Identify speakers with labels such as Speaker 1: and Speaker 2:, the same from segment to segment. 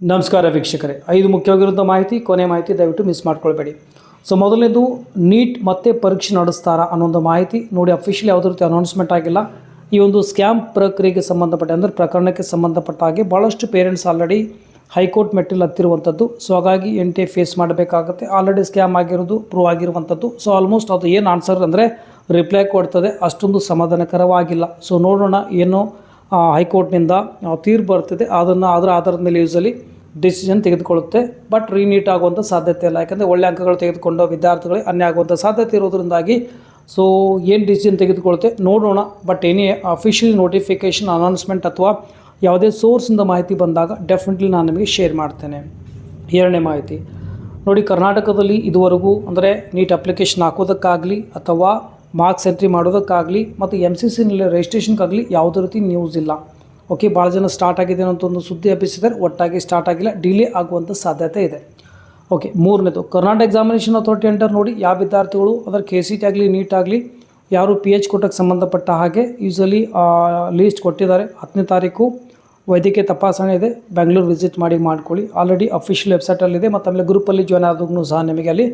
Speaker 1: ನಮಸ್ಕಾರ ವೀಕ್ಷಕರೇ, 5 ಮುಖ್ಯವಾಗಿರುವಂಥ ಮಾಹಿತಿ, ಕೊನೆ ಮಾಹಿತಿ ದಯವಿಟ್ಟು ಮಿಸ್ ಮಾಡ್ಕೊಳ್ಬೇಡಿ. ಸೊ ಮೊದಲನೇದು, ನೀಟ್ ಮತ್ತೆ ಪರೀಕ್ಷೆ ನಡೆಸ್ತಾರಾ ಅನ್ನೋ ಒಂದು ಮಾಹಿತಿ ನೋಡಿ. ಅಫಿಷಿಯಲಿ ಯಾವುದೇ ರೀತಿ ಅನೌನ್ಸ್ಮೆಂಟ್ ಆಗಿಲ್ಲ. ಈ ಒಂದು ಸ್ಕ್ಯಾಮ್ ಪ್ರಕ್ರಿಯೆಗೆ ಸಂಬಂಧಪಟ್ಟ ಅಂದರೆ ಪ್ರಕರಣಕ್ಕೆ ಸಂಬಂಧಪಟ್ಟ ಹಾಗೆ ಭಾಳಷ್ಟು ಪೇರೆಂಟ್ಸ್ ಆಲ್ರೆಡಿ ಹೈಕೋರ್ಟ್ ಮೆಟ್ಟಿಲು ಹತ್ತಿರುವಂಥದ್ದು. ಸೊ ಹಾಗಾಗಿ NTA ಫೇಸ್ ಮಾಡಬೇಕಾಗುತ್ತೆ. ಆಲ್ರೆಡಿ ಸ್ಕ್ಯಾಮ್ ಆಗಿರೋದು ಪ್ರೂವ್ ಆಗಿರುವಂಥದ್ದು. ಸೊ ಆಲ್ಮೋಸ್ಟ್ ಅದು ಏನು ಆನ್ಸರ್ ಅಂದರೆ ರಿಪ್ಲೈ ಕೊಡ್ತದೆ, ಅಷ್ಟೊಂದು ಸಮಾಧಾನಕರವಾಗಿಲ್ಲ. ಸೊ ನೋಡೋಣ ಏನು ಹೈಕೋರ್ಟ್ನಿಂದ ತೀರ್ಪು ಬರ್ತಿದೆ, ಅದರ ಆಧಾರದ ಮೇಲೆ ಯೂಸಲಿ ಡಿಸಿಷನ್ ತೆಗೆದುಕೊಳ್ಳುತ್ತೆ. ಬಟ್ ರೀನೀಟ್ ಆಗುವಂಥ ಸಾಧ್ಯತೆ ಇಲ್ಲ, ಯಾಕಂದರೆ ಒಳ್ಳೆ ಅಂಕಗಳು ತೆಗೆದುಕೊಂಡು ವಿದ್ಯಾರ್ಥಿಗಳಿಗೆ ಅನ್ಯಾಯ ಆಗುವಂಥ ಸಾಧ್ಯತೆ ಇರೋದ್ರಿಂದಾಗಿ ಸೊ ಏನು ಡಿಸಿಷನ್ ತೆಗೆದುಕೊಳ್ಳುತ್ತೆ ನೋಡೋಣ. But any official notification, announcement ಅಥವಾ ಯಾವುದೇ ಸೋರ್ಸಿಂದ ಮಾಹಿತಿ ಬಂದಾಗ ಡೆಫಿನೆಟ್ಲಿ ನಾನು ನಿಮಗೆ ಶೇರ್ ಮಾಡ್ತೇನೆ. ಎರಡನೇ ಮಾಹಿತಿ ನೋಡಿ, ಕರ್ನಾಟಕದಲ್ಲಿ ಇದುವರೆಗೂ ಅಂದರೆ ನೀಟ್ ಅಪ್ಲಿಕೇಶನ್ ಹಾಕೋದಕ್ಕಾಗಲಿ ಅಥವಾ ಮಾರ್ಕ್ಸ್ ಎಂಟ್ರಿ ಮಾಡೋದಕ್ಕಾಗಲಿ ಮತ್ತು MCCನಲ್ಲಿ ರಿಜಿಸ್ಟ್ರೇಷನ್ಗಾಗಲಿ ಯಾವುದೇ ರೀತಿ ನ್ಯೂಸ್ ಇಲ್ಲ. ಓಕೆ, ಭಾಳ ಜನ ಸ್ಟಾರ್ಟ್ ಆಗಿದೆ ಅಂತ ಒಂದು ಸುದ್ದಿ ಹಬ್ಬಿಸಿದ್ದಾರೆ, ಒಟ್ಟಾಗಿ ಸ್ಟಾರ್ಟ್ ಆಗಿಲ್ಲ, ಡಿಲೇ ಆಗುವಂಥ ಸಾಧ್ಯತೆ ಇದೆ. ಓಕೆ, ಮೂರನೇದು, ಕರ್ನಾಟಕ ಎಕ್ಸಾಮಿನೇಷನ್ ಅಥಾರಿಟಿ ಅಂಡರ್ ನೋಡಿ, ಯಾವ ವಿದ್ಯಾರ್ಥಿಗಳು ಅದರ KCET ಆಗಲಿ ನೀಟ್ ಆಗಲಿ ಯಾರು PH ಕೋಟಕ್ಕೆ ಸಂಬಂಧಪಟ್ಟ ಹಾಗೆ ಯೂಸಲಿ ಲೀಸ್ಟ್ ಕೊಟ್ಟಿದ್ದಾರೆ. 10ನೇ ತಾರೀಕು ವೈದ್ಯಕೀಯ ತಪಾಸಣೆ ಇದೆ, ಬೆಂಗಳೂರು ವಿಸಿಟ್ ಮಾಡ್ಕೊಳ್ಳಿ. ಆಲ್ರೆಡಿ ಅಫಿಷಿಯಲ್ ವೆಬ್ಸೈಟಲ್ಲಿದೆ ಮತ್ತು ಆಮೇಲೆ ಗ್ರೂಪಲ್ಲಿ ಜಾಯ್ನ್ ಆದಾಗೂ ಸಹ ನಿಮಗೆ ಅಲ್ಲಿ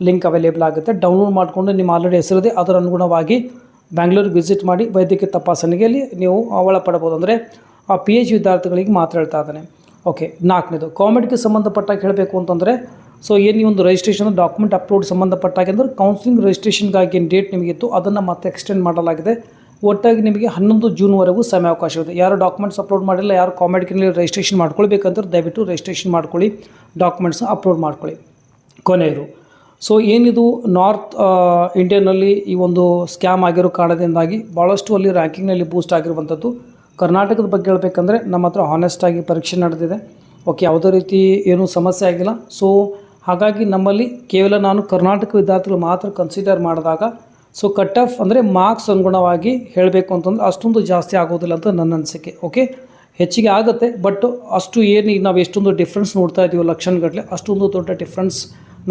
Speaker 1: ಲಿಂಕ್ ಅವೈಲೇಬಲ್ ಆಗುತ್ತೆ. ಡೌನ್ಲೋಡ್ ಮಾಡಿಕೊಂಡು ನಿಮ್ಮ ಆಲ್ರೆಡಿ ಹೆಸರಿದೆ ಅದರ ಅನುಗುಣವಾಗಿ ಬೆಂಗಳೂರಿಗೆ ವಿಸಿಟ್ ಮಾಡಿ ವೈದ್ಯಕೀಯ ತಪಾಸಣೆಗೆ ಅಲ್ಲಿ ನೀವು ಒಳಪಡಬಹುದು. ಅಂದರೆ ಆ PH ವಿದ್ಯಾರ್ಥಿಗಳಿಗೆ ಮಾತ್ರ ಹೇಳ್ತಾ ಇದ್ದಾನೆ. ಓಕೆ, ನಾಲ್ಕನೇದು, ಕಾಮೆಡ್ಗೆ ಸಂಬಂಧಪಟ್ಟಾಗ ಹೇಳಬೇಕು ಅಂತಂದರೆ ಸೊ ಏನು ಈ ಒಂದು ರಿಜಿಸ್ಟ್ರೇಷನ್ ಡಾಕ್ಯುಮೆಂಟ್ ಅಪ್ಲೋಡ್ ಸಂಬಂಧಪಟ್ಟಾಗ ಅಂದರೆ ಕೌನ್ಸಿಲಿಂಗ್ ರಿಜಿಸ್ಟ್ರೇಷನ್ಗಾಗಿ ಏನು ಡೇಟ್ ನಿಮಗಿತ್ತು ಅದನ್ನು ಮತ್ತೆ ಎಕ್ಸ್ಟೆಂಡ್ ಮಾಡಲಾಗಿದೆ. ಒಟ್ಟಾಗಿ ನಿಮಗೆ 11 ಜೂನ್ವರೆಗೂ ಸಮಯಾವಕಾಶ ಇದೆ. ಯಾರು ಡಾಕ್ಯುಮೆಂಟ್ಸ್ ಅಪ್ಲೋಡ್ ಮಾಡಿಲ್ಲ, ಯಾರು ಕಾಮೆಡ್ಗೆ ರಿಜಿಸ್ಟ್ರೇಷನ್ ಮಾಡ್ಕೊಳ್ಬೇಕಂದ್ರೆ ದಯವಿಟ್ಟು ರಿಜಿಸ್ಟ್ರೇಷನ್ ಮಾಡ್ಕೊಳ್ಳಿ, ಡಾಕ್ಯುಮೆಂಟ್ಸ್ನ ಅಪ್ಲೋಡ್ ಮಾಡ್ಕೊಳ್ಳಿ. ಕೊನೆಯದು, ಸೊ ಏನಿದು ನಾರ್ತ್ ಇಂಡಿಯಾನಲ್ಲಿ ಈ ಒಂದು ಸ್ಕ್ಯಾಮ್ ಆಗಿರೋ ಕಾರಣದಿಂದಾಗಿ ಭಾಳಷ್ಟು ಅಲ್ಲಿ ರ್ಯಾಂಕಿಂಗ್ನಲ್ಲಿ ಬೂಸ್ಟ್ ಆಗಿರುವಂಥದ್ದು. ಕರ್ನಾಟಕದ ಬಗ್ಗೆ ಹೇಳಬೇಕಂದ್ರೆ ನಮ್ಮ ಹತ್ರ ಹಾನೆಸ್ಟಾಗಿ ಪರೀಕ್ಷೆ ನಡೆದಿದೆ. ಓಕೆ, ಯಾವುದೇ ರೀತಿ ಏನೂ ಸಮಸ್ಯೆ ಆಗಿಲ್ಲ. ಸೊ ಹಾಗಾಗಿ ನಮ್ಮಲ್ಲಿ ಕೇವಲ ನಾನು ಕರ್ನಾಟಕ ವಿದ್ಯಾರ್ಥಿಗಳು ಮಾತ್ರ ಕನ್ಸಿಡರ್ ಮಾಡಿದಾಗ ಸೊ ಕಟ್ ಆಫ್ ಅಂದರೆ ಮಾರ್ಕ್ಸ್ ಅನುಗುಣವಾಗಿ ಹೇಳಬೇಕು ಅಂತಂದರೆ ಅಷ್ಟೊಂದು ಜಾಸ್ತಿ ಆಗೋದಿಲ್ಲ ಅಂತ ನನ್ನ ಅನಿಸಿಕೆ. ಓಕೆ, ಹೆಚ್ಚಿಗೆ ಆಗುತ್ತೆ, ಬಟ್ ಅಷ್ಟು ಏನು ಈಗ ನಾವು ಎಷ್ಟೊಂದು ಡಿಫ್ರೆನ್ಸ್ ನೋಡ್ತಾ ಇದ್ದೀವಿ ಲಕ್ಷಣಗಟ್ಟಲೆ, ಅಷ್ಟೊಂದು ದೊಡ್ಡ ಡಿಫ್ರೆನ್ಸ್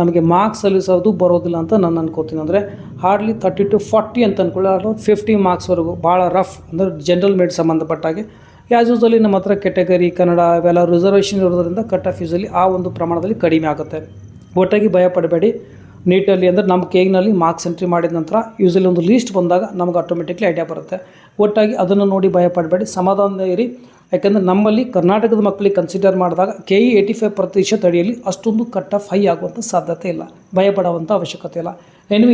Speaker 1: ನಮಗೆ ಮಾರ್ಕ್ಸ್ ಸಲ್ಲಿಸೋದು ಬರೋದಿಲ್ಲ ಅಂತ ನಾನು ಅನ್ಕೋತೀನಿ. ಅಂದರೆ ಹಾರ್ಡ್ಲಿ 30 to 40 ಅಂತ ಅಂದ್ಕೊಳ್ಳಿ, 50 ಮಾರ್ಕ್ಸ್ವರೆಗೂ ಭಾಳ ರಫ್ ಅಂದರೆ ಜನರಲ್ ಮೇಡ್ ಸಂಬಂಧಪಟ್ಟಾಗೆ. ಆ್ಯಸ್ ಯೂಸಲಿ ನಮ್ಮ ಹತ್ರ ಕೆಟಗರಿ ಕನ್ನಡ ಇವೆಲ್ಲ ರಿಸರ್ವೇಷನ್ ಇರೋದ್ರಿಂದ ಕಟ್ ಆಫ್ ಯೂಸಲಿ ಆ ಒಂದು ಪ್ರಮಾಣದಲ್ಲಿ ಕಡಿಮೆ ಆಗುತ್ತೆ. ಒಟ್ಟಾಗಿ ಭಯ ಪಡಬೇಡಿ. ನೀಟಲ್ಲಿ ಅಂದರೆ ನಮ್ಮ ಕೇಗ್ನಲ್ಲಿ ಮಾರ್ಕ್ಸ್ ಎಂಟ್ರಿ ಮಾಡಿದ ನಂತರ ಯೂಸಲಿ ಒಂದು ಲೀಸ್ಟ್ ಬಂದಾಗ ನಮ್ಗೆ ಆಟೋಮೆಟಿಕ್ಲಿ ಐಡಿಯಾ ಬರುತ್ತೆ. ಒಟ್ಟಾಗಿ ಅದನ್ನು ನೋಡಿ ಭಯ ಪಡಬೇಡಿ, ಸಮಾಧಾನ ಇರಿ. ಯಾಕೆಂದರೆ ನಮ್ಮಲ್ಲಿ ಕರ್ನಾಟಕದ ಮಕ್ಕಳಿಗೆ ಕನ್ಸಿಡರ್ ಮಾಡಿದಾಗ KE 85% ಅಡಿಯಲ್ಲಿ ಅಷ್ಟೊಂದು ಕಟ್ ಆಫ್ ಹೈ ಆಗುವಂಥ ಸಾಧ್ಯತೆ ಇಲ್ಲ, ಭಯಪಡುವಂಥ ಅವಶ್ಯಕತೆ ಇಲ್ಲ.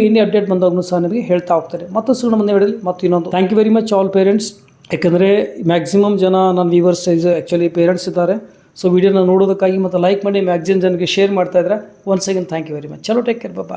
Speaker 1: ಇನ್ನೇ ಅಪ್ಡೇಟ್ ಬಂದಾಗೂ ಸಹ ನಿಮಗೆ ಹೇಳ್ತಾ ಹೋಗ್ತಾರೆ. ಮತ್ತು ಸುಳ್ಳು ಮುಂದೆ ಹೇಳಲಿ ಮತ್ತು ಇನ್ನೊಂದು, thank you very much all parents. ಯಾಕೆಂದರೆ ಮ್ಯಾಕ್ಸಿಮಮ್ ಜನ ನನ್ನ ವ್ಯೂವರ್ಸ್ ಆ್ಯಕ್ಚುಲಿ ಪೇರೆಂಟ್ಸ್ ಇದ್ದಾರೆ. ಸೊ ವಿಡಿಯೋನ ನೋಡೋದಕ್ಕಾಗಿ ಮತ್ತು ಲೈಕ್ ಮಾಡಿ ಮ್ಯಾಕ್ಸಿಮಮ್ ಜನಕ್ಕೆ ಶೇರ್ ಮಾಡ್ತಾಯಿದ್ರೆ once again thank you very much. ಚಲೋ, ಟೇಕ್ ಕೇರ್, ಬಾಯ್.